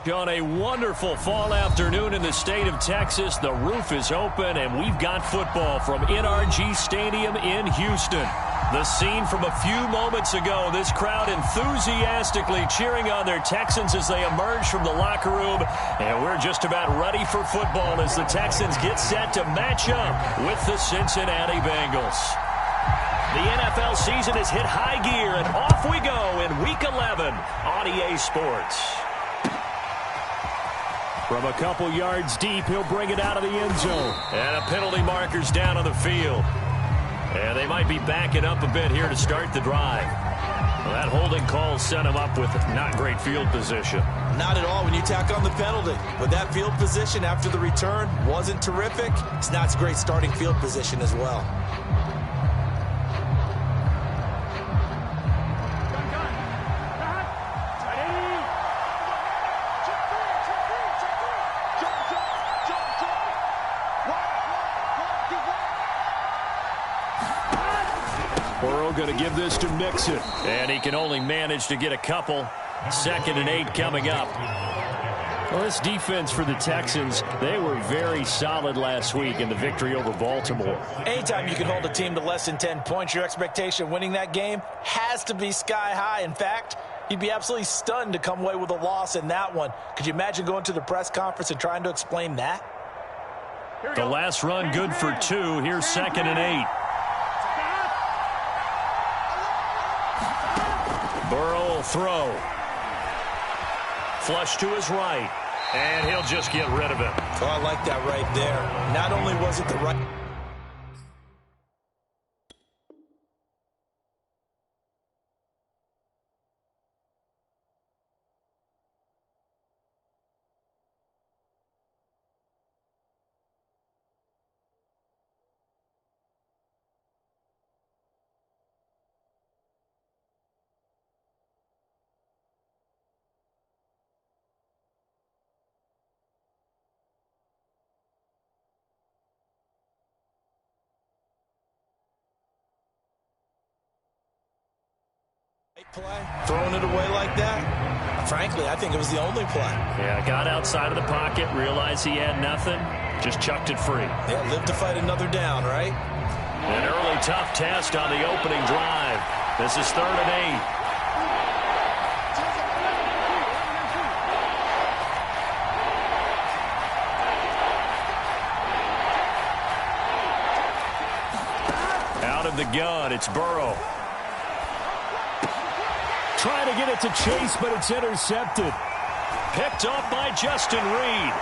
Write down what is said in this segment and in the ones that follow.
On a wonderful fall afternoon in the state of Texas, the roof is open, and we've got football from NRG Stadium in Houston. The scene from a few moments ago, this crowd enthusiastically cheering on their Texans as they emerge from the locker room, and we're just about ready for football as the Texans get set to match up with the Cincinnati Bengals. The NFL season has hit high gear, and off we go in Week 11 on EA Sports. From a couple yards deep, he'll bring it out of the end zone. And a penalty marker's down on the field. And they might be backing up a bit here to start the drive. Well, that holding call set him up with not great field position. Not at all when you tack on the penalty. But that field position after the return wasn't terrific. It's not a great starting field position as well. Going to give this to Mixon. And he can only manage to get a couple. 2nd and 8 coming up. Well, this defense for the Texans, they were very solid last week in the victory over Baltimore. Anytime you can hold a team to less than 10 points, your expectation of winning that game has to be sky high. In fact, you'd be absolutely stunned to come away with a loss in that one. Could you imagine going to the press conference and trying to explain that? The last run good for 2. Here's 2nd and 8. Burrow will throw. Flush to his right. And he'll just get rid of it. Oh, I like that right there. Not only was it the right... play, throwing it away like that. Frankly, I think it was the only play. Yeah, got outside of the pocket, realized he had nothing, just chucked it free. Yeah, live to fight another down, right? An early tough test on the opening drive. This is 3rd and 8. Out of the gun, it's Burrow. Trying to get it to Chase, but it's intercepted. Picked off by Justin Reed.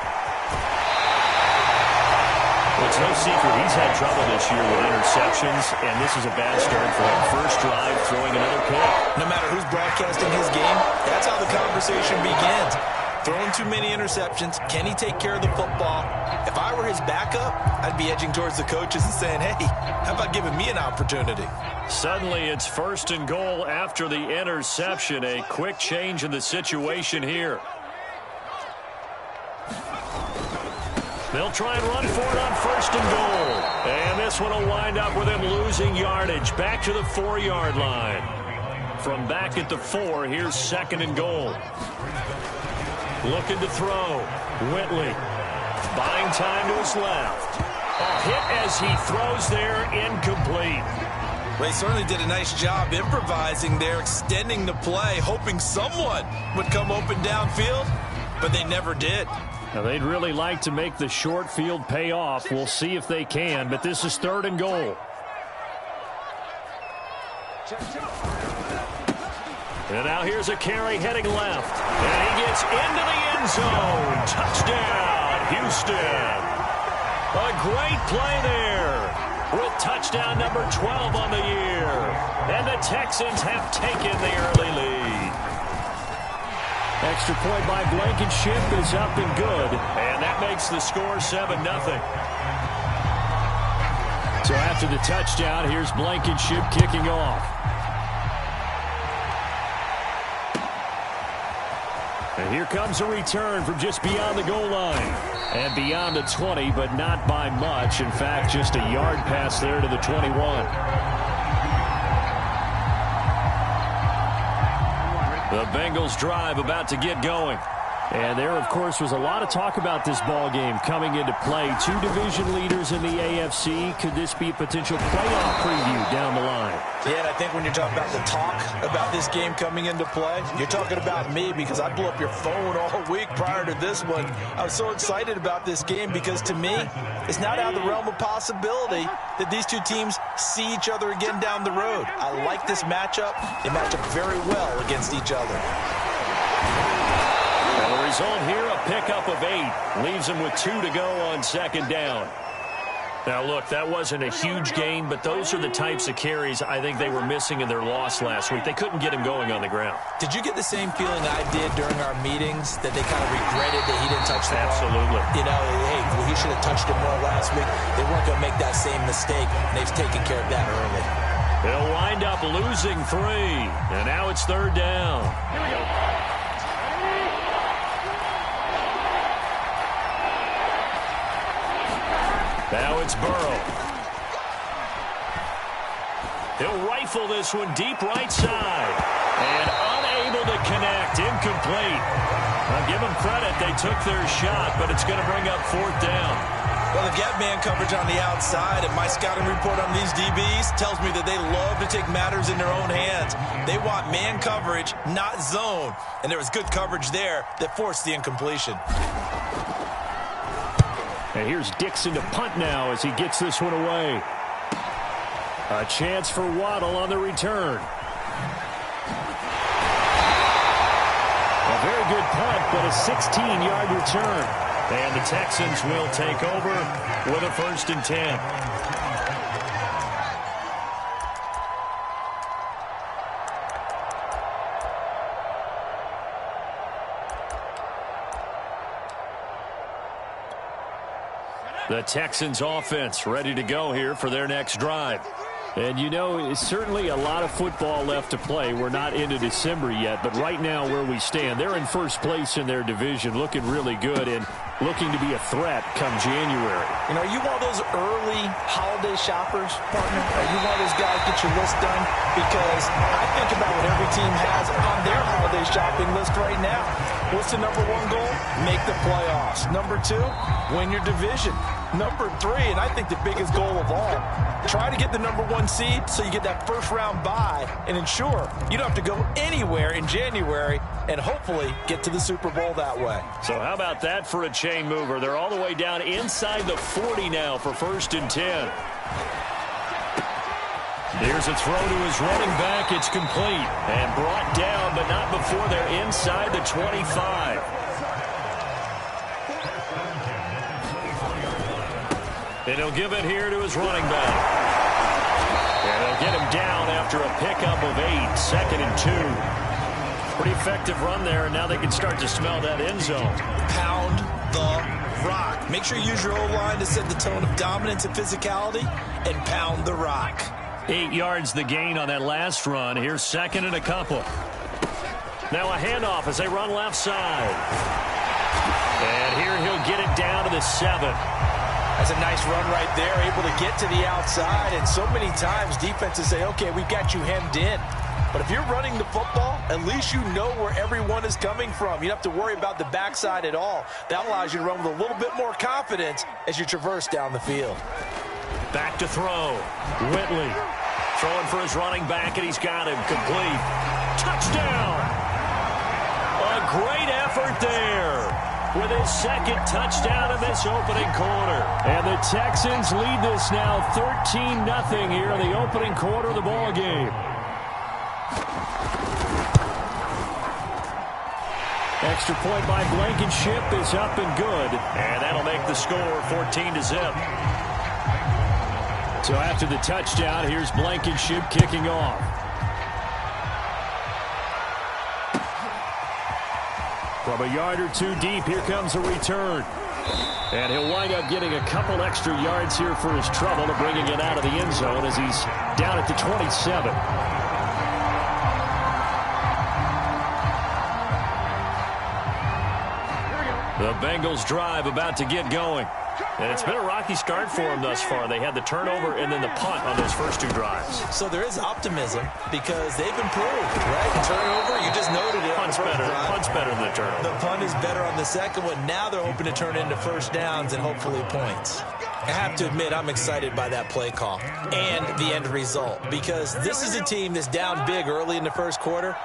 Well, it's no secret he's had trouble this year with interceptions, and this is a bad start for him. First drive, throwing another pick. No matter who's broadcasting his game, that's how the conversation begins. Throwing too many interceptions. Can he take care of the football? If I were his backup, I'd be edging towards the coaches and saying, hey, how about giving me an opportunity? Suddenly it's 1st and goal after the interception. A quick change in the situation here. They'll try and run for it on 1st and goal. And this one will wind up with him losing yardage. Back to the 4-yard line. From back at the 4, here's 2nd and goal. Looking to throw. Whitley. Buying time to his left. A hit as he throws there, incomplete. They certainly did a nice job improvising there, extending the play, hoping someone would come open downfield, but they never did. Now, they'd really like to make the short field pay off. We'll see if they can, but this is 3rd and goal. And now here's a carry heading left. And he gets into the end zone. Touchdown, Houston. A great play there with touchdown number 12 on the year. And the Texans have taken the early lead. Extra point by Blankenship is up and good. And that makes the score 7-0. So after the touchdown, here's Blankenship kicking off. And here comes a return from just beyond the goal line. And beyond the 20, but not by much. In fact, just a yard pass there to the 21. The Bengals drive about to get going. And there, of course, was a lot of talk about this ball game coming into play. Two division leaders in the AFC. Could this be a potential playoff preview down the line? Yeah, and I think when you're talking about the talk about this game coming into play, you're talking about me because I blew up your phone all week prior to this one. I was so excited about this game because, to me, it's not out of the realm of possibility that these two teams see each other again down the road. I like this matchup. They match up very well against each other. And the result here, a pickup of 8. Leaves them with 2 to go on second down. Now, look, that wasn't a huge gain, but those are the types of carries I think they were missing in their loss last week. They couldn't get him going on the ground. Did you get the same feeling I did during our meetings, that they kind of regretted that he didn't touch the ball? Absolutely. You know, hey, well, he should have touched it more last week. They weren't going to make that same mistake, and they've taken care of that early. They'll wind up losing 3, and now it's third down. Here we go. Now it's Burrow. He'll rifle this one deep right side. And unable to connect. Incomplete. I'll give them credit. They took their shot, but it's going to bring up fourth down. Well, they've got man coverage on the outside, and my scouting report on these DBs tells me that they love to take matters in their own hands. They want man coverage, not zone. And there was good coverage there that forced the incompletion. And here's Dixon to punt now as he gets this one away. A chance for Waddle on the return. A very good punt, but a 16-yard return. And the Texans will take over with a 1st and 10. The Texans offense ready to go here for their next drive. And, you know, it's certainly a lot of football left to play. We're not into December yet, but right now where we stand, they're in first place in their division, looking really good and looking to be a threat come January. You know, are you one of those early holiday shoppers, partner? Are you one of those guys get your list done? Because I think about what every team has on their holiday shopping list right now. What's the number 1 goal? Make the playoffs. Number 2, win your division. Number 3, and I think the biggest goal of all, try to get the number 1 seed so you get that first-round bye and ensure you don't have to go anywhere in January and hopefully get to the Super Bowl that way. So how about that for a chain mover? They're all the way down inside the 40 now for 1st and 10. Here's a throw to his running back. It's complete and brought down, but not before they're inside the 25. And he'll give it here to his running back. And they'll get him down after a pickup of 8, 2nd and 2. Pretty effective run there, and now they can start to smell that end zone. Pound the rock. Make sure you use your O-line to set the tone of dominance and physicality, and pound the rock. 8 yards the gain on that last run. Here's 2nd and a couple. Now a handoff as they run left side. And here he'll get it down to the 7. That's a nice run right there, able to get to the outside. And so many times defenses say, okay, we've got you hemmed in. But if you're running the football, at least you know where everyone is coming from. You don't have to worry about the backside at all. That allows you to run with a little bit more confidence as you traverse down the field. Back to throw. Whitley throwing for his running back, and he's got him complete. Touchdown! A great effort there with his 2nd touchdown of this opening quarter. And the Texans lead this now 13-0 here in the opening quarter of the ball game. Extra point by Blankenship is up and good. And that'll make the score 14-0. So after the touchdown, here's Blankenship kicking off. From a yard or 2 deep, here comes a return. And he'll wind up getting a couple extra yards here for his trouble to bringing it out of the end zone as he's down at the 27. The Bengals drive about to get going. And it's been a rocky start for them thus far. They had the turnover and then the punt on those first 2 drives. So there is optimism because they've improved, right? Turnover, you just noted it. better. The punt's better than the turnover. The punt is better on the second one. Now they're hoping to turn into first downs and hopefully points. I have to admit, I'm excited by that play call and the end result, because this is a team that's down big early in the first quarter,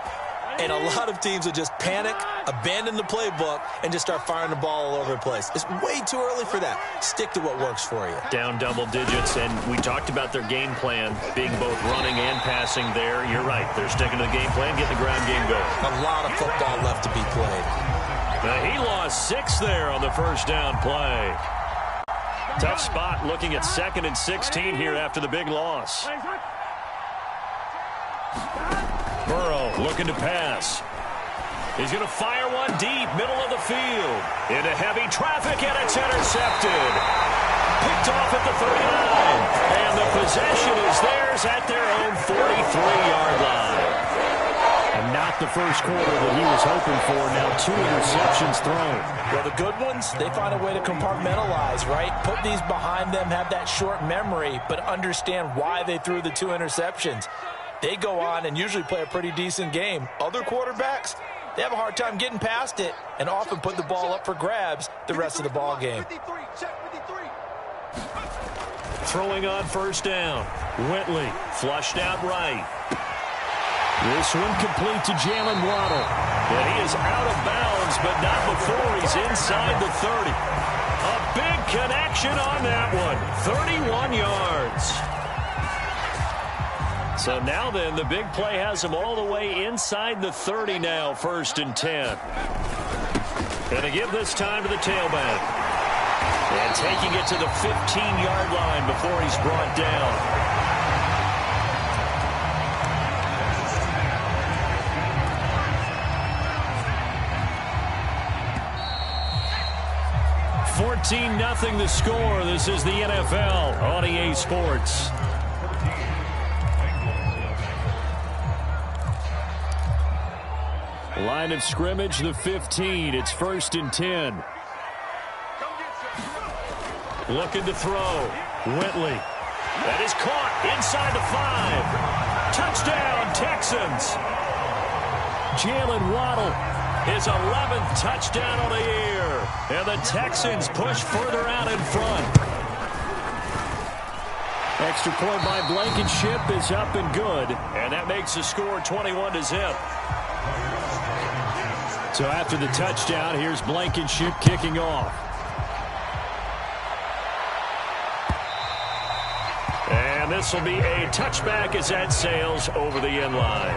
and a lot of teams will just panic, abandon the playbook, and just start firing the ball all over the place. It's way too early for that. Stick to what works for you. Down double digits, and we talked about their game plan being both running and passing there. You're right. They're sticking to the game plan, getting the ground game going. A lot of football left to be played. He lost 6 there on the first down play. Tough spot looking at 2nd and 16 here after the big loss. Burrow looking to pass. He's going to fire one deep, middle of the field. Into heavy traffic, and it's intercepted. Picked off at the 39. And the possession is theirs at their own 43-yard line. And not the first quarter that he was hoping for. Now 2 interceptions thrown. Well, the good ones, they find a way to compartmentalize, right? Put these behind them, have that short memory, but understand why they threw the 2 interceptions. They go on and usually play a pretty decent game. Other quarterbacks, they have a hard time getting past it and often put the ball up for grabs the rest of the ball game. Throwing on first down. Whitley flushed out right. This one complete to Jalen Waddle. And he is out of bounds, but not before he's inside the 30. A big connection on that one. 31 yards. So now then, the big play has him all the way inside the 30 now, 1st and 10. Going to give this time to the tailback. And taking it to the 15-yard line before he's brought down. 14-0 the score. This is the NFL on EA Sports. Line of scrimmage, the 15. It's 1st and 10. Looking to throw. Whitley. That is caught inside the 5. Touchdown, Texans. Jalen Waddle, his 11th touchdown of the year. And the Texans push further out in front. Extra point by Blankenship is up and good. And that makes the score 21-0. So after the touchdown, here's Blankenship kicking off. And this will be a touchback as that sails over the end line.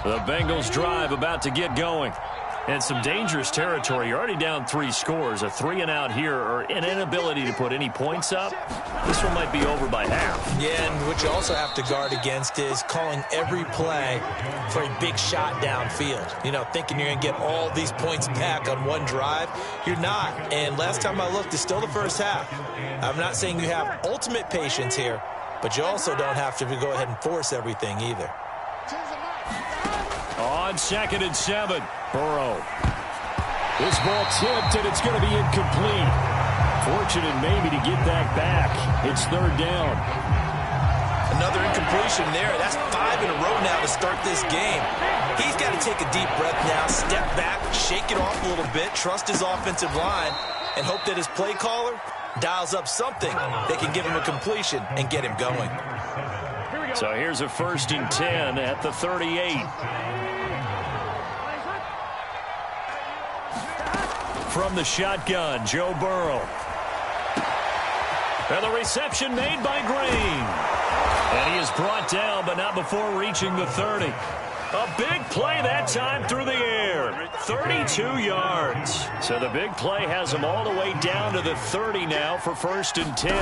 The Bengals drive about to get going. And some dangerous territory. You're already down 3 scores. A 3-and-out here, or an inability to put any points up. This one might be over by half. Yeah, and what you also have to guard against is calling every play for a big shot downfield. You know, thinking you're going to get all these points back on one drive. You're not. And last time I looked, it's still the first half. I'm not saying you have ultimate patience here, but you also don't have to go ahead and force everything either. On 2nd and 7, Burrow. This ball tipped, and it's going to be incomplete. Fortunate maybe to get that back. It's 3rd down. Another incompletion there. That's 5 in a row now to start this game. He's got to take a deep breath now, step back, shake it off a little bit, trust his offensive line, and hope that his play caller dials up something that can give him a completion and get him going. So here's a 1st and 10 at the 38. From the shotgun, Joe Burrow. And the reception made by Green. And he is brought down, but not before reaching the 30. A big play that time through the air. 32 yards. So the big play has him all the way down to the 30 now for 1st and 10.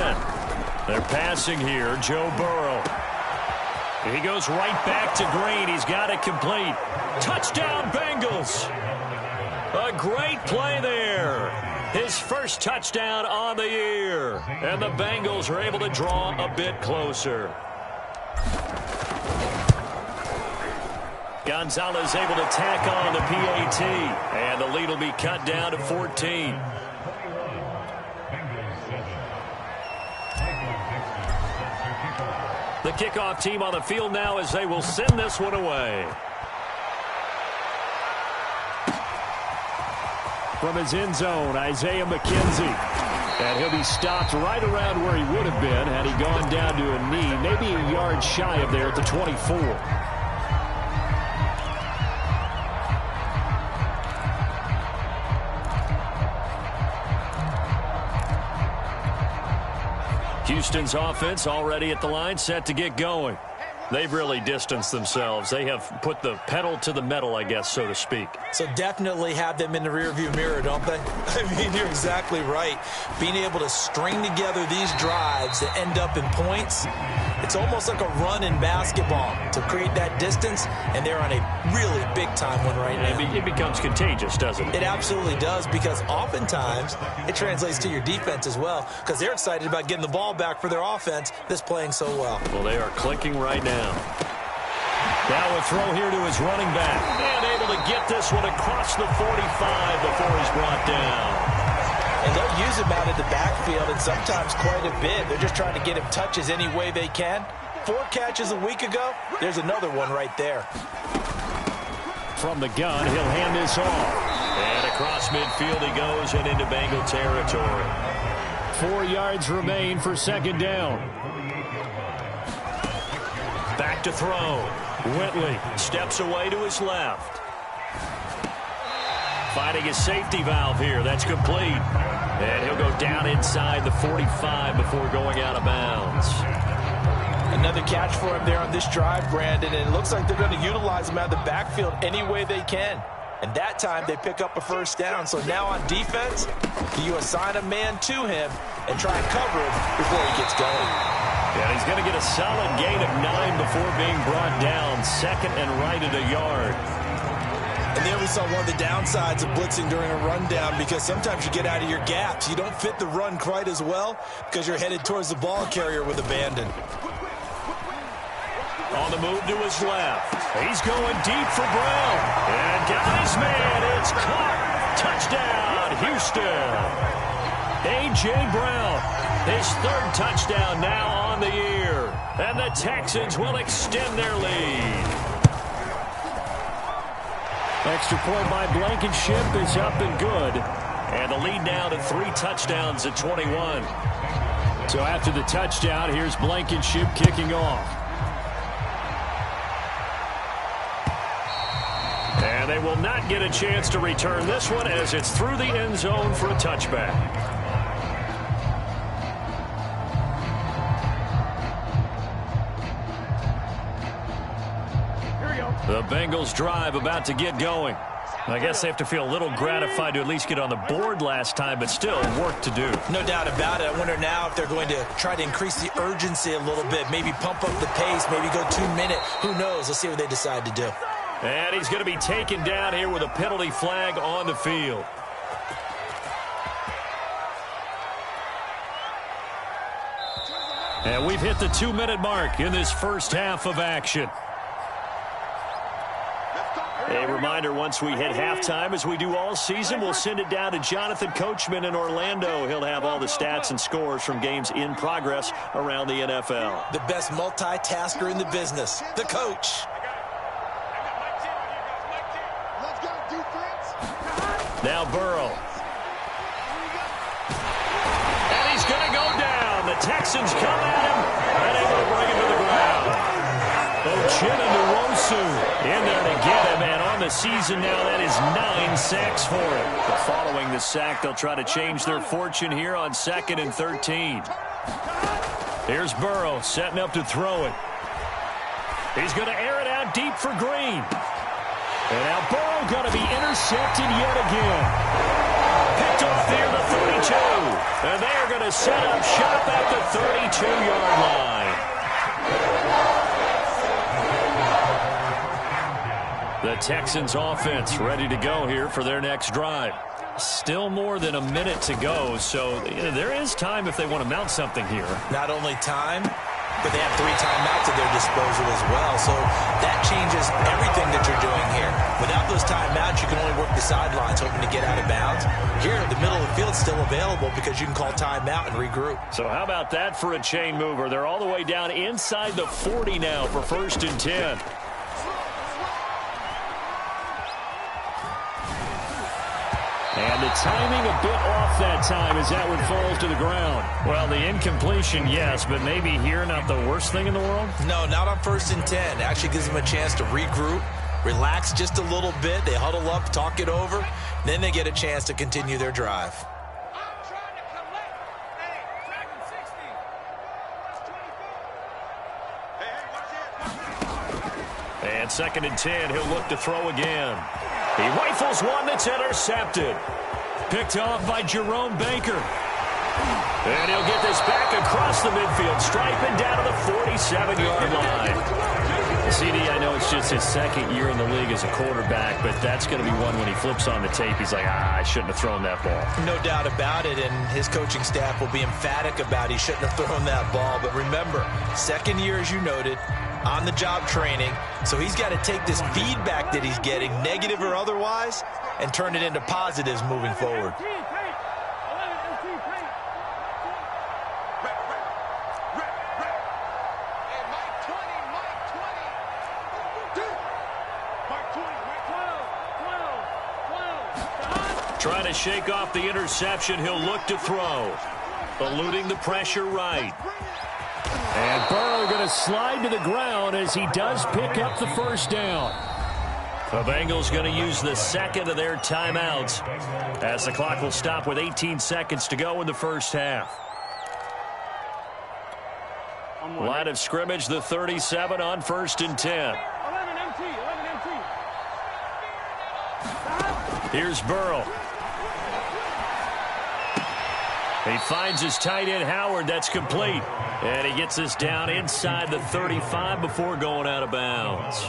They're passing here, Joe Burrow. He goes right back to Green. He's got it complete. Touchdown, Bengals. A great play there. His first touchdown on the year. And the Bengals are able to draw a bit closer. Gonzalez able to tack on the PAT. And the lead will be cut down to 14. The kickoff team on the field now as they will send this one away. From his end zone, Isaiah McKenzie. And he'll be stopped right around where he would have been had he gone down to a knee, maybe a yard shy of there at the 24. Houston's offense already at the line, set to get going. They've really distanced themselves. They have put the pedal to the metal, I guess, so to speak. So definitely have them in the rearview mirror, don't they? I mean, you're exactly right. Being able to string together these drives that end up in points, it's almost like a run in basketball to create that distance, and they're on a really big-time one right now. It becomes contagious, doesn't it? It absolutely does, because oftentimes it translates to your defense as well, because they're excited about getting the ball back for their offense that's playing so well. Well, they are clicking right now. Now a throw here to his running back. And able to get this one across the 45 before he's brought down. And they'll use him out of the backfield, and sometimes quite a bit. They're just trying to get him touches any way they can. 4 catches a week ago. There's another one right there. From the gun, he'll hand this off. And across midfield he goes and into Bengal territory. 4 yards remain for second down. Back to throw. Whitley steps away to his left. Finding his safety valve here. That's complete. And he'll go down inside the 45 before going out of bounds. Another catch for him there on this drive, Brandon, and it looks like they're going to utilize him out of the backfield any way they can. And that time they pick up a first down. So now on defense, you assign a man to him and try and cover him before he gets going. And he's going to get a solid gain of 9 before being brought down. Second and right at a yard. And there we saw one of the downsides of blitzing during a rundown, because sometimes you get out of your gaps. You don't fit the run quite as well because you're headed towards the ball carrier with abandon. On the move to his left. He's going deep for Brown. And guys, man, it's caught. Touchdown, Houston. A.J. Brown, his 3rd touchdown now on the year. And the Texans will extend their lead. Extra point by Blankenship is up and good. And the lead now to 3 touchdowns at 21. So after the touchdown, here's Blankenship kicking off. And they will not get a chance to return this one as it's through the end zone for a touchback. The Bengals drive about to get going. I guess they have to feel a little gratified to at least get on the board last time, but still work to do. No doubt about it. I wonder now if they're going to try to increase the urgency a little bit, maybe pump up the pace, maybe go 2-minute. Who knows? Let's see what they decide to do. And he's going to be taken down here with a penalty flag on the field. And we've hit the 2-minute mark in this first half of action. A reminder, once we hit halftime, as we do all season, we'll send it down to Jonathan Coachman in Orlando. He'll have all the stats and scores from games in progress around the NFL. The best multitasker in the business, the coach. Now Burrow. And he's going to go down. The Texans come at him, and able to bring him to the ground. Ochinonwosu in there to get him, and on the season now, that is 9 sacks for him. But following the sack, they'll try to change their fortune here on 2nd and 13. Here's Burrow setting up to throw it. He's going to air it out deep for Green. And now Burrow going to be intercepted yet again. Picked off near the 32. And they are going to set up shop at the 32-yard line. The Texans offense ready to go here for their next drive. Still more than a minute to go, so there is time if they want to mount something here. Not only time, but they have 3 timeouts at their disposal as well. So that changes everything that you're doing here. Without those timeouts, you can only work the sidelines hoping to get out of bounds. Here, the middle of the field is still available because you can call timeout and regroup. So how about that for a chain mover? They're all the way down inside the 40 now for 1st and 10. And the timing a bit off that time as that one falls to the ground. Well, the incompletion, yes, but maybe here not the worst thing in the world? No, not on 1st and 10. It actually gives them a chance to regroup, relax just a little bit. They huddle up, talk it over. Then they get a chance to continue their drive. And 2nd and 10, he'll look to throw again. He rifles one that's intercepted. Picked off by Jerome Baker. And he'll get this back across the midfield, striping down to the 47-yard line. CD, I know it's just his 2nd year in the league as a quarterback, but that's going to be one when he flips on the tape. He's like, I shouldn't have thrown that ball. No doubt about it, and his coaching staff will be emphatic about he shouldn't have thrown that ball. But remember, 2nd year, as you noted, on-the-job training, so he's got to take this feedback that he's getting, negative or otherwise, and turn it into positives moving forward. Trying to shake off the interception, he'll look to throw. Eluding the pressure right. And Burrow going to slide to the ground as he does pick up the 1st down. The Bengals going to use the 2nd of their timeouts as the clock will stop with 18 seconds to go in the 1st half. Line of scrimmage, the 37 on 1st and 10. Here's Burrow. He finds his tight end, Howard. That's complete. And he gets this down inside the 35 before going out of bounds.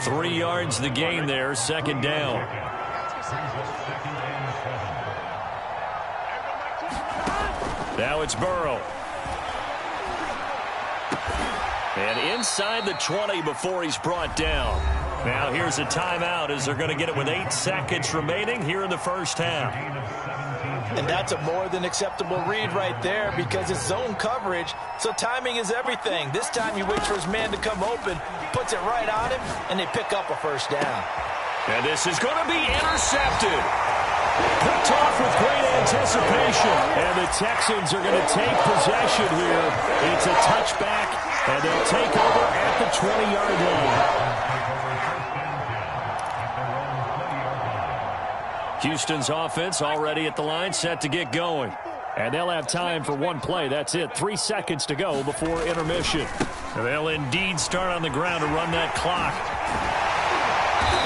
3 yards the gain there, 2nd down. Now it's Burrow. And inside the 20 before he's brought down. Now here's a timeout as they're going to get it with 8 seconds remaining here in the 1st half. And that's a more than acceptable read right there because it's zone coverage, so timing is everything. This time he waits for his man to come open, puts it right on him, and they pick up a 1st down. And this is going to be intercepted. Picked off with great anticipation. And the Texans are going to take possession here. It's a touchback, and they'll take over at the 20-yard line. Houston's offense already at the line, set to get going. And they'll have time for one play. That's it. 3 seconds to go before intermission. They'll indeed start on the ground to run that clock.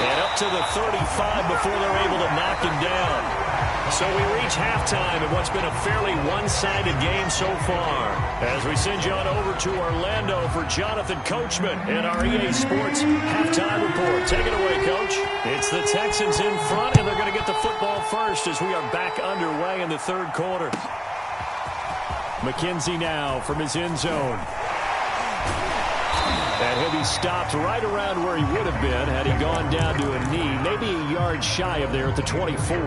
And up to the 35 before they're able to knock him down. So we reach halftime in what's been a fairly one-sided game so far. As we send you on over to Orlando for Jonathan Coachman in our EA Sports Halftime Report. Take it away, Coach. It's the Texans in front, and they're going to get the football first as we are back underway in the 3rd quarter. McKenzie now from his end zone. And he'll be stopped right around where he would have been had he gone down to a knee, maybe a yard shy of there at the 24.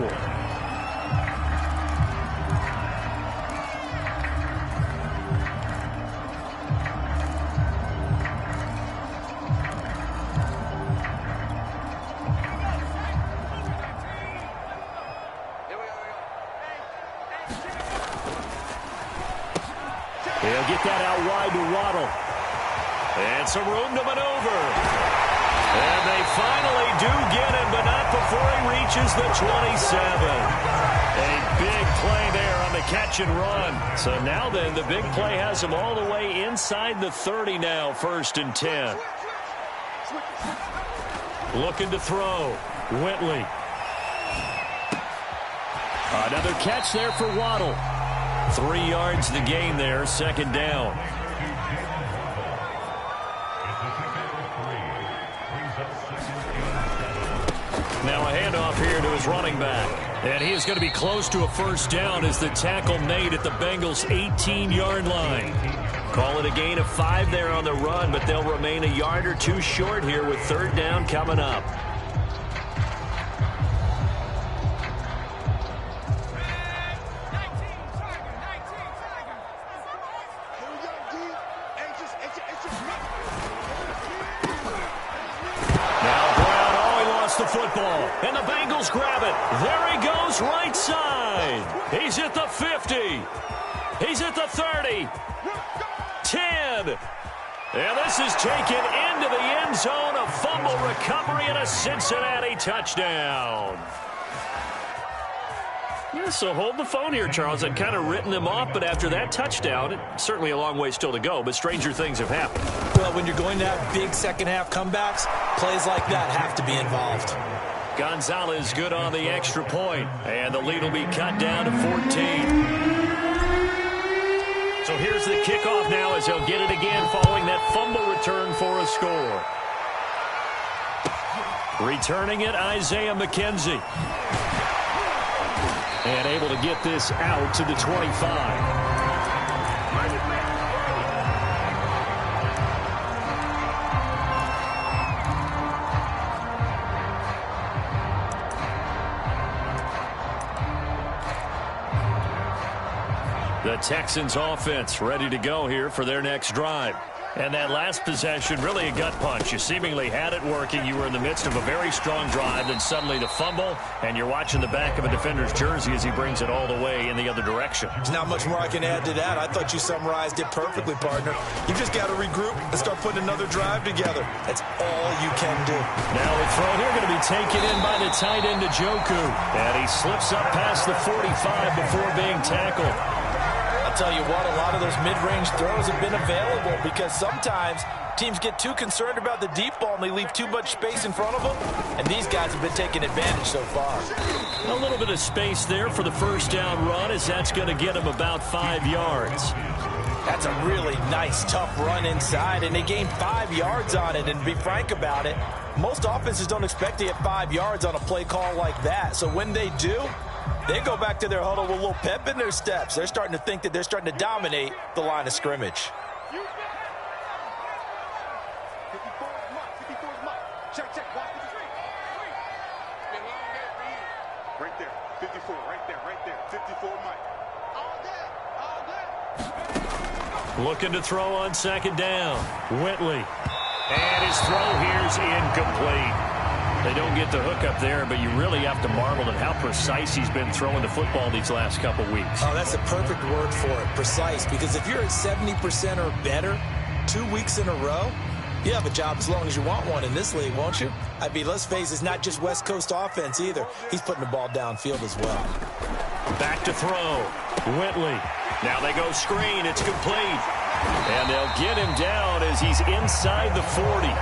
He'll get that out wide to Waddle. And some room to maneuver. And they finally do get him, but not before he reaches the 27. A big play there on the catch and run. So now then, the big play has him all the way inside the 30 now, 1st and 10. Looking to throw. Whitley. Another catch there for Waddle. 3 yards the gain there, 2nd down. Now a handoff here to his running back. And he is going to be close to a 1st down as the tackle made at the Bengals' 18-yard line. Call it a gain of 5 there on the run, but they'll remain a yard or two short here with third down coming up. The football, and the Bengals grab it. There he goes, right side. He's at the 50. He's at the 30. 10. And this is taken into the end zone. A fumble recovery and a Cincinnati touchdown. Yeah, so hold the phone here, Charles. I'd kind of written them off, but after that touchdown, it's certainly a long way still to go, but stranger things have happened. Well, when you're going to have big second-half comebacks, plays like that have to be involved. Gonzalez good on the extra point, and the lead will be cut down to 14. So here's the kickoff now as he'll get it again following that fumble return for a score. Returning it, Isaiah McKenzie. And able to get this out to the 25. The Texans offense ready to go here for their next drive. And that last possession, really a gut punch. You seemingly had it working. You were in the midst of a very strong drive, then suddenly the fumble, and you're watching the back of a defender's jersey as he brings it all the way in the other direction. There's not much more I can add to that. I thought you summarized it perfectly, partner. You just got to regroup and start putting another drive together. That's all you can do. Now the throw here going to be taken in by the tight end, Njoku. And he slips up past the 45 before being tackled. Tell you what, a lot of those mid-range throws have been available because sometimes teams get too concerned about the deep ball and they leave too much space in front of them, and these guys have been taking advantage so far. A little bit of space there for the first down run as that's going to get them about 5 yards. That's a really nice, tough run inside, and they gained 5 yards on it, and to be frank about it, most offenses don't expect to get 5 yards on a play call like that, so when they do, they go back to their huddle with a little pep in their steps. They're starting to think that they're starting to dominate the line of scrimmage. Right there, 54, right there, 54, Mike. All day. Looking to throw on second down. Whitley. And his throw here's incomplete. They don't get the hook up there, but you really have to marvel at how precise he's been throwing the football these last couple weeks. Oh, that's a perfect word for it, precise, because if you're at 70% or better 2 weeks in a row, you have a job as long as you want one in this league, won't you? I mean, let's face it, it's not just West Coast offense either. He's putting the ball downfield as well. Back to throw. Whitley. Now they go screen. It's complete. And they'll get him down as he's inside the 40.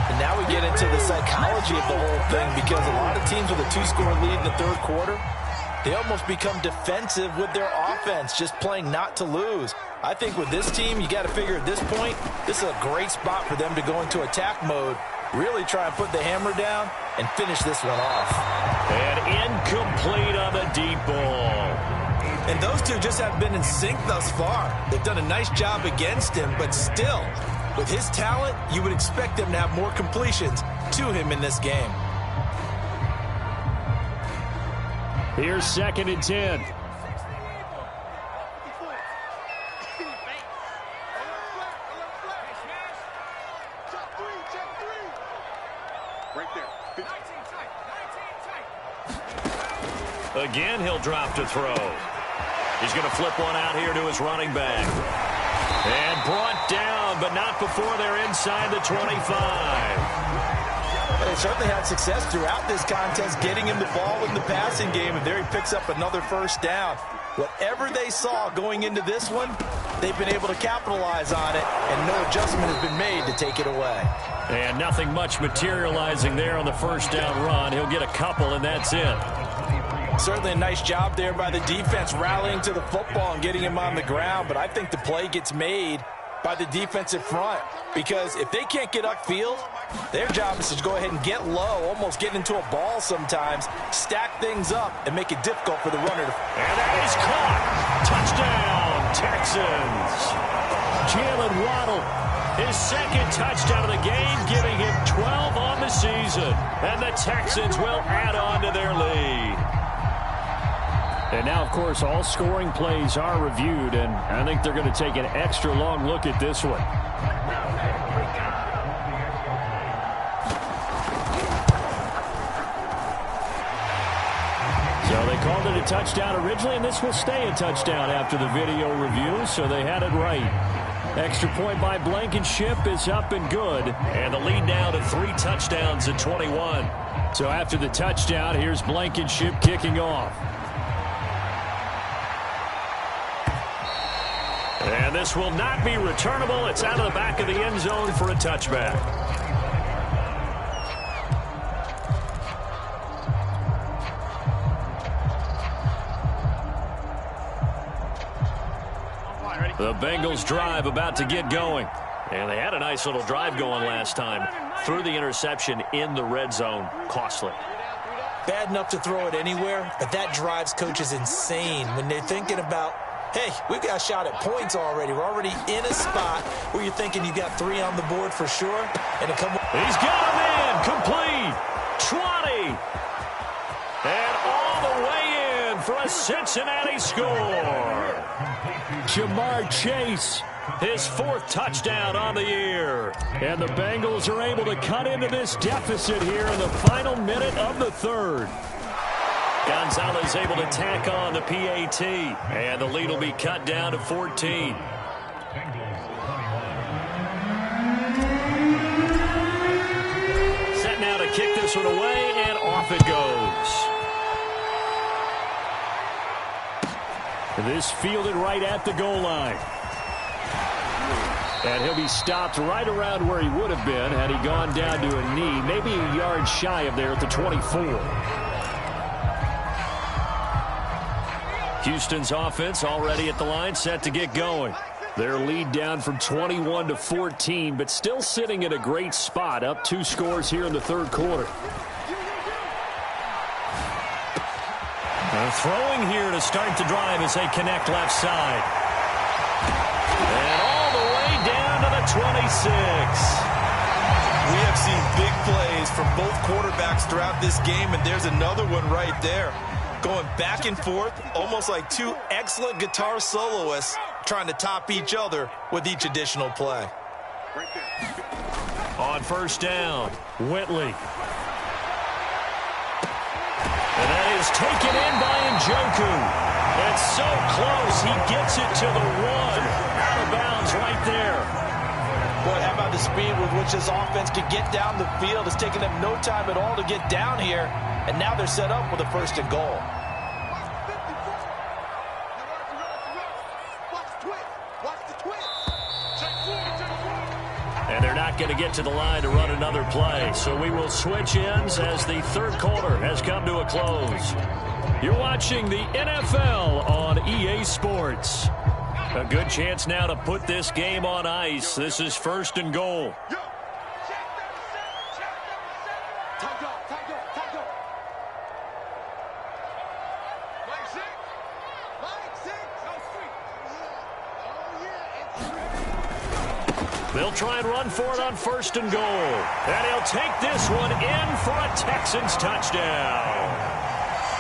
And now we get into the psychology of the whole thing because a lot of teams with a 2-score lead in the third quarter, they almost become defensive with their offense, just playing not to lose. I think with this team, you got to figure at this point, this is a great spot for them to go into attack mode, really try and put the hammer down and finish this one off. And incomplete on the deep ball. And those two just haven't been in sync thus far. They've done a nice job against him, but still, with his talent, you would expect them to have more completions to him in this game. Here's 2nd and 10. Right there. Again, he'll drop to throw. He's going to flip one out here to his running back. And brought down, but not before they're inside the 25. They certainly had success throughout this contest, getting him the ball in the passing game, and there he picks up another first down. Whatever they saw going into this one, they've been able to capitalize on it, and no adjustment has been made to take it away. And nothing much materializing there on the first down run. He'll get a couple, and that's it. Certainly a nice job there by the defense rallying to the football and getting him on the ground, but I think the play gets made by the defensive front because if they can't get upfield, their job is to go ahead and get low, almost get into a ball sometimes, stack things up, and make it difficult for the runner to... And that is caught. Touchdown, Texans. Jalen Waddle. His second touchdown of the game, giving him 12 on the season. And the Texans will add on to their lead. And now, of course, all scoring plays are reviewed, and I think they're going to take an extra long look at this one. So they called it a touchdown originally, and this will stay a touchdown after the video review, so they had it right. Extra point by Blankenship is up and good. And the lead now to 3 touchdowns at 21. So after the touchdown, here's Blankenship kicking off. And this will not be returnable. It's out of the back of the end zone for a touchback. The Bengals drive about to get going. And they had a nice little drive going last time. Threw the interception in the red zone. Costly. Bad enough to throw it anywhere, but that drives coaches insane when they're thinking about, hey, we've got a shot at points already. We're already in a spot where you're thinking you got 3 on the board for sure. And he's got him in. Complete. 20. And all the way in for a Cincinnati score. Jamar Chase, his 4th touchdown on the year. And the Bengals are able to cut into this deficit here in the final minute of the 3rd. Gonzalez able to tack on the PAT. And the lead will be cut down to 14. Set now to kick this one away, and off it goes. This fielded right at the goal line. And he'll be stopped right around where he would have been had he gone down to a knee, maybe a yard shy of there at the 24. Houston's offense already at the line, set to get going. Their lead down from 21 to 14, but still sitting in a great spot, up 2 scores here in the 3rd quarter. Throwing here to start the drive as they connect left side. And all the way down to the 26. We have seen big plays from both quarterbacks throughout this game, and there's another one right there. Going back and forth, almost like 2 excellent guitar soloists trying to top each other with each additional play. On first down, Whitley. And that is taken in by Njoku. It's so close, he gets it to the 1. Out of bounds right there. Boy, how about the speed with which this offense can get down the field? It's taken them no time at all to get down here. And now they're set up with a 1st and goal. And they're not going to get to the line to run another play. So we will switch ends as the 3rd quarter has come to a close. You're watching the NFL on EA Sports. A good chance now to put this game on ice. This is 1st and goal. They'll try and run for it on 1st and goal. And he'll take this one in for a Texans touchdown.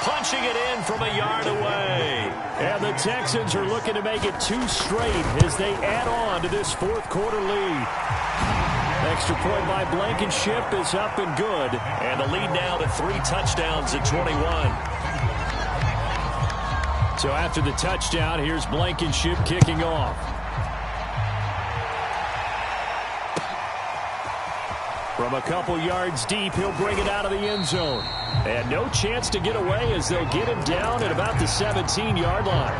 Punching it in from a yard away. And the Texans are looking to make it 2 straight as they add on to this 4th quarter lead. Extra point by Blankenship is up and good. And the lead now to 3 touchdowns at 21. So after the touchdown, here's Blankenship kicking off. From a couple yards deep, he'll bring it out of the end zone. And no chance to get away as they'll get him down at about the 17-yard line.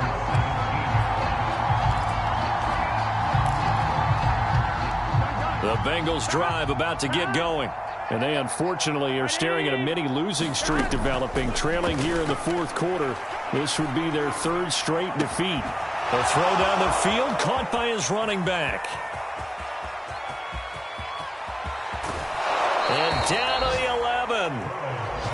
The Bengals drive about to get going. And they unfortunately are staring at a mini losing streak developing, trailing here in the 4th quarter. This would be their 3rd straight defeat. A throw down the field, caught by his running back. And down to the 11.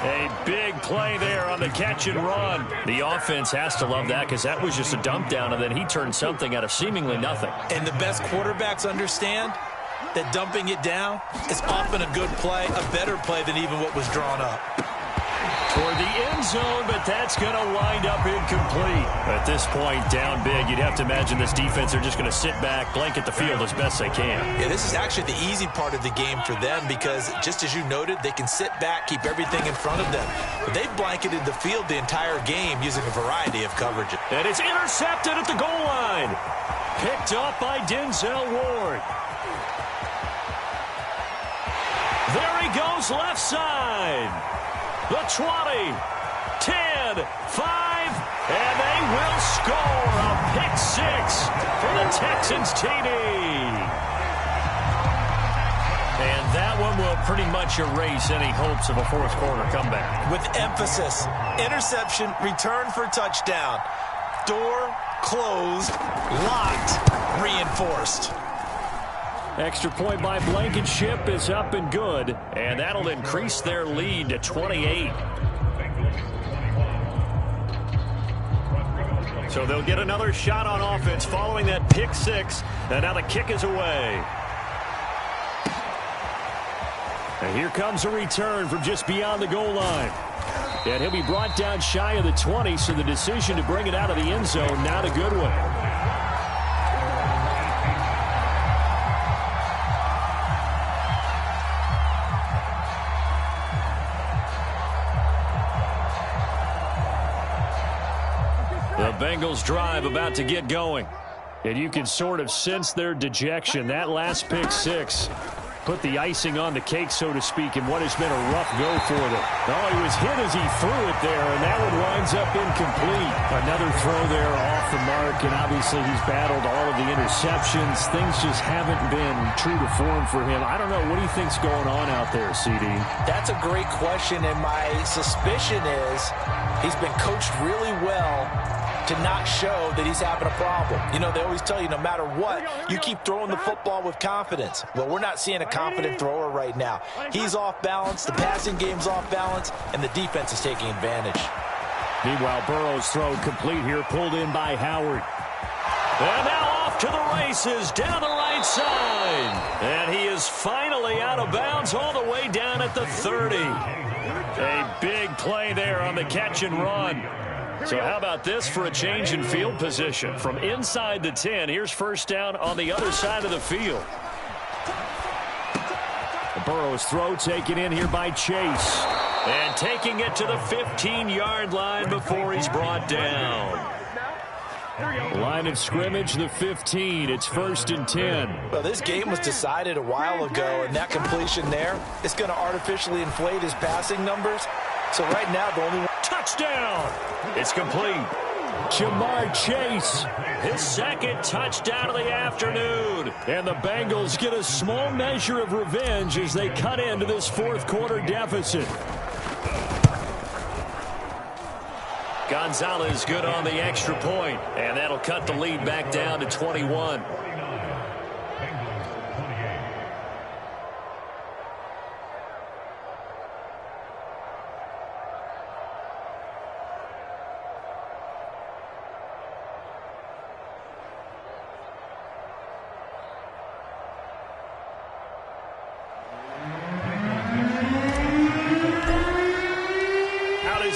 A big play there on the catch and run. The offense has to love that because that was just a dump down, and then he turned something out of seemingly nothing. And the best quarterbacks understand that dumping it down is often a good play, a better play than even what was drawn up. Toward the end zone, but that's going to wind up incomplete. At this point, down big, you'd have to imagine this defense are just going to sit back, blanket the field as best they can. Yeah, this is actually the easy part of the game for them because, just as you noted, they can sit back, keep everything in front of them. But they've blanketed the field the entire game using a variety of coverages. And it's intercepted at the goal line. Picked up by Denzel Ward. There he goes left side. The 20, 10, 5, and they will score a pick six for the Texans TD. And that one will pretty much erase any hopes of a fourth quarter comeback. With emphasis, interception, return for touchdown. Door closed, locked, reinforced. Extra point by Blankenship is up and good, and that'll increase their lead to 28. So they'll get another shot on offense following that pick six, and now the kick is away. And here comes a return from just beyond the goal line. And he'll be brought down shy of the 20, so the decision to bring it out of the end zone, not a good one. The Bengals drive about to get going. And you can sort of sense their dejection. That last pick six put the icing on the cake, so to speak, in what has been a rough go for them. Oh, he was hit as he threw it there, and that one winds up incomplete. Another throw there off the mark, and obviously he's battled all of the interceptions. Things just haven't been true to form for him. I don't know. What do you think's going on out there, CD? That's a great question, and my suspicion is he's been coached really well to not show that he's having a problem. You know, they always tell you no matter what, you keep throwing the football with confidence. Well, we're not seeing a confident thrower right now. He's off balance, the passing game's off balance, and the defense is taking advantage. Meanwhile, Burrow's throw complete here, pulled in by Howard. And now off to the races, down the right side. And he is finally out of bounds all the way down at the 30. A big play there on the catch and run. So how about this for a change in field position? From inside the 10, here's first down on the other side of the field. Burrow's throw taken in here by Chase. And taking it to the 15-yard line before he's brought down. Line of scrimmage, the 15. It's first and 10. Well, this game was decided a while ago, and that completion there is going to artificially inflate his passing numbers. So right now, the only one... Touchdown! It's complete. Jamar Chase, his second touchdown of the afternoon. And the Bengals get a small measure of revenge as they cut into this fourth quarter deficit. Gonzalez good on the extra point, and that'll cut the lead back down to 21.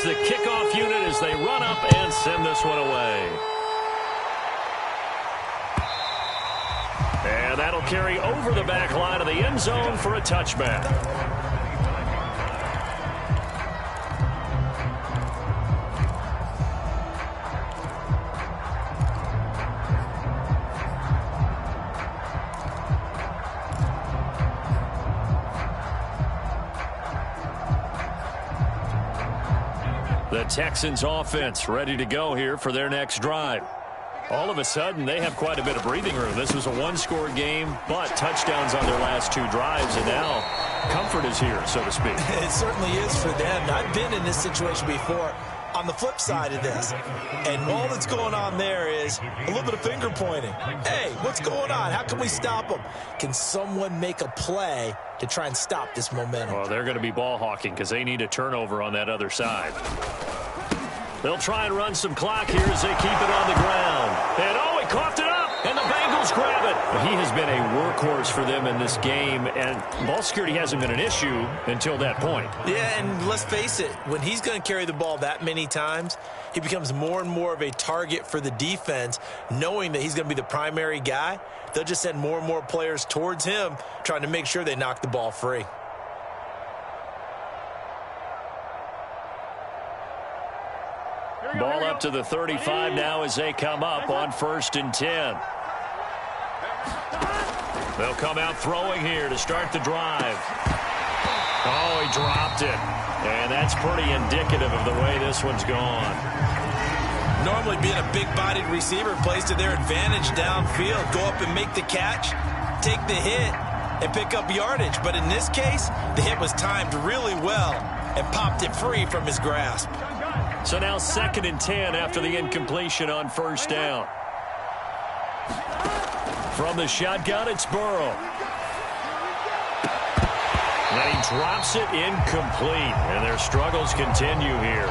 The kickoff unit as they run up and send this one away. And that'll carry over the back line of the end zone for a touchback. The Texans offense ready to go here for their next drive. All of a sudden, they have quite a bit of breathing room. This was a one-score game, but touchdowns on their last two drives, and now comfort is here, so to speak. It certainly is for them. I've been in this situation before. on the flip side of this. And all that's going on there is a little bit of finger pointing. Hey, what's going on? How can we stop them? Can someone make a play to try and stop this momentum? Well, they're going to be ball hawking because they need a turnover on that other side. They'll try and run some clock here as they keep it on the ground. And, oh, he coughed it up, and the Bengals grab it. He has been a workhorse for them in this game, and ball security hasn't been an issue until that point. Yeah, and let's face it, when he's going to carry the ball that many times, he becomes more and more of a target for the defense, knowing that he's going to be the primary guy. They'll just send more and more players towards him, trying to make sure they knock the ball free. Ball up to the 35 now as they come up on 1st and 10. They'll come out throwing here to start the drive. Oh, he dropped it. And that's pretty indicative of the way this one's gone. Normally being a big-bodied receiver plays to their advantage downfield. Go up and make the catch, take the hit, and pick up yardage. But in this case, the hit was timed really well and popped it free from his grasp. So now 2nd and 10 after the incompletion on 1st down. From the shotgun, it's Burrow. And he drops it incomplete, and their struggles continue here.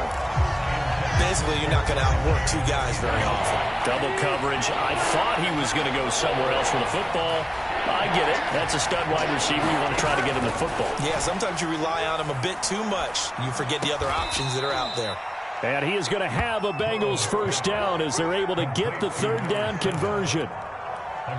Basically, you're not going to outwork two guys very often. Double coverage. I thought he was going to go somewhere else for the football. I get it. That's a stud wide receiver. You want to try to get him the football. Yeah, sometimes you rely on him a bit too much. You forget the other options that are out there. And he is going to have a Bengals 1st down as they're able to get the 3rd down conversion.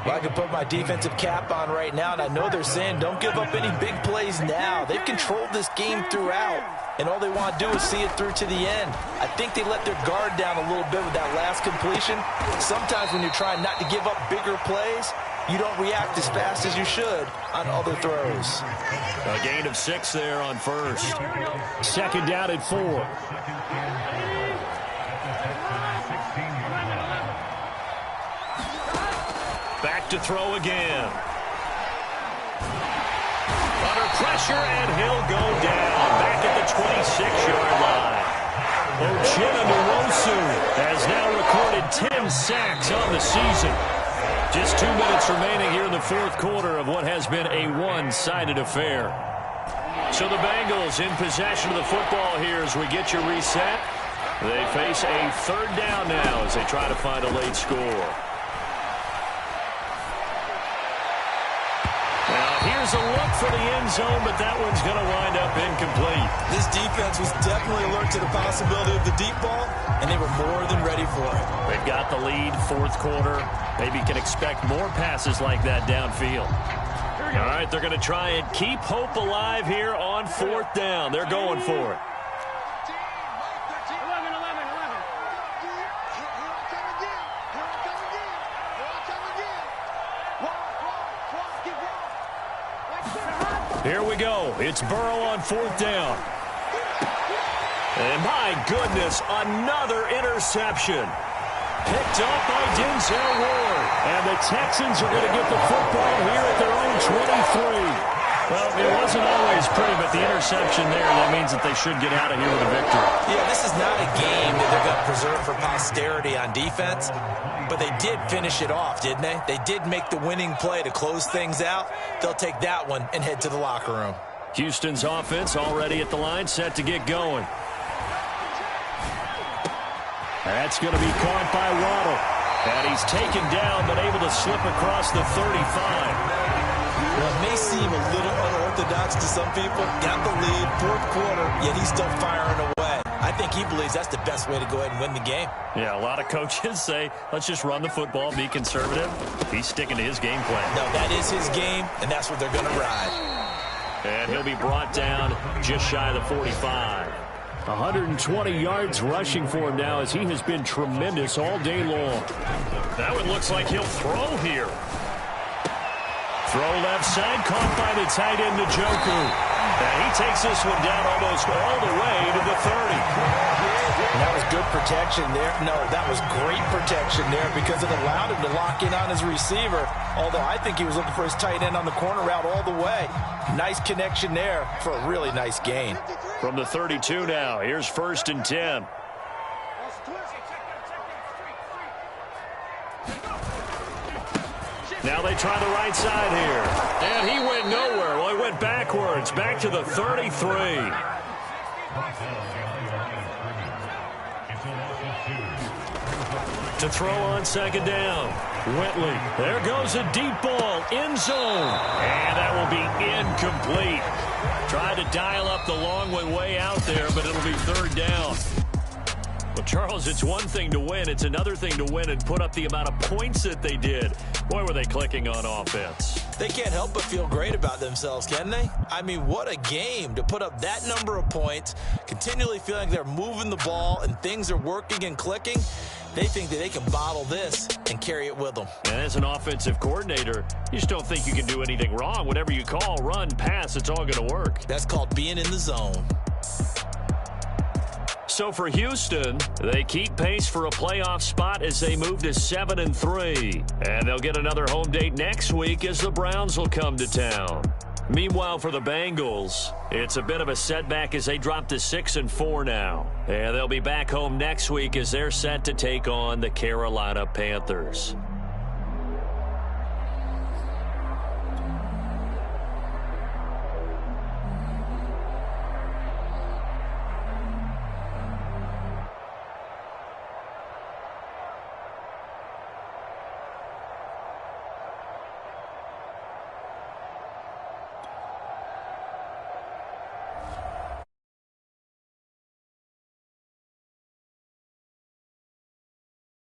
Well, I can put my defensive cap on right now, and I know they're saying don't give up any big plays now. They've controlled this game throughout, and all they want to do is see it through to the end. I think they let their guard down a little bit with that last completion. Sometimes when you're trying not to give up bigger plays, you don't react as fast as you should on other throws. A gain of 6 there on 1st. 2nd down at 4. Back to throw again. Under pressure, and he'll go down. Back at the 26-yard line. Ochinowosu has now recorded 10 sacks on the season. Just 2 minutes remaining here in the 4th quarter of what has been a one-sided affair. So the Bengals in possession of the football here as we get you reset. They face a 3rd down now as they try to find a late score. Here's a look for the end zone, but that one's going to wind up incomplete. This defense was definitely alert to the possibility of the deep ball, and they were more than ready for it. They've got the lead, 4th quarter. Maybe can expect more passes like that downfield. All right, they're going to try and keep hope alive here on 4th down. They're going for it. Here we go. It's Burrow on 4th down. And my goodness, another interception. Picked up by Denzel Ward. And the Texans are going to get the football here at their own 23. Well, it wasn't always pretty, but the interception there, that means that they should get out of here with a victory. Yeah, this is not a game that they're going to preserve for posterity on defense, but they did finish it off, didn't they? They did make the winning play to close things out. They'll take that one and head to the locker room. Houston's offense already at the line, set to get going. That's going to be caught by Waddle. And he's taken down, but able to slip across the 35. Well, it may seem a little unorthodox to some people. Got the lead, 4th quarter, yet he's still firing away. I think he believes that's the best way to go ahead and win the game. Yeah, a lot of coaches say, let's just run the football, be conservative. He's sticking to his game plan. No, that is his game, and that's what they're going to ride. And he'll be brought down just shy of the 45. 120 yards rushing for him now as he has been tremendous all day long. That one looks like he'll throw here. Throw left side, caught by the tight end, Njoku. And he takes this one down almost all the way to the 30. And that was good protection there. No, that was great protection there because it allowed him to lock in on his receiver. Although I think he was looking for his tight end on the corner route all the way. Nice connection there for a really nice gain. From the 32 now, here's 1st and 10. Now they try the right side here. And he went nowhere. Well, he went backwards, back to the 33. To throw on second down. Whitley. There goes a deep ball. End zone. And that will be incomplete. Tried to dial up the long way out there, but it'll be third down. Well, Charles, it's one thing to win. It's another thing to win and put up the amount of points that they did. Boy, were they clicking on offense. They can't help but feel great about themselves, can they? I mean, what a game to put up that number of points, continually feeling they're moving the ball and things are working and clicking. They think that they can bottle this and carry it with them. And as an offensive coordinator, you just don't think you can do anything wrong. Whatever you call, run, pass, it's all going to work. That's called being in the zone. So for Houston, they keep pace for a playoff spot as they move to 7-3. And they'll get another home date next week as the Browns will come to town. Meanwhile, for the Bengals, it's a bit of a setback as they drop to 6-4 now. And they'll be back home next week as they're set to take on the Carolina Panthers.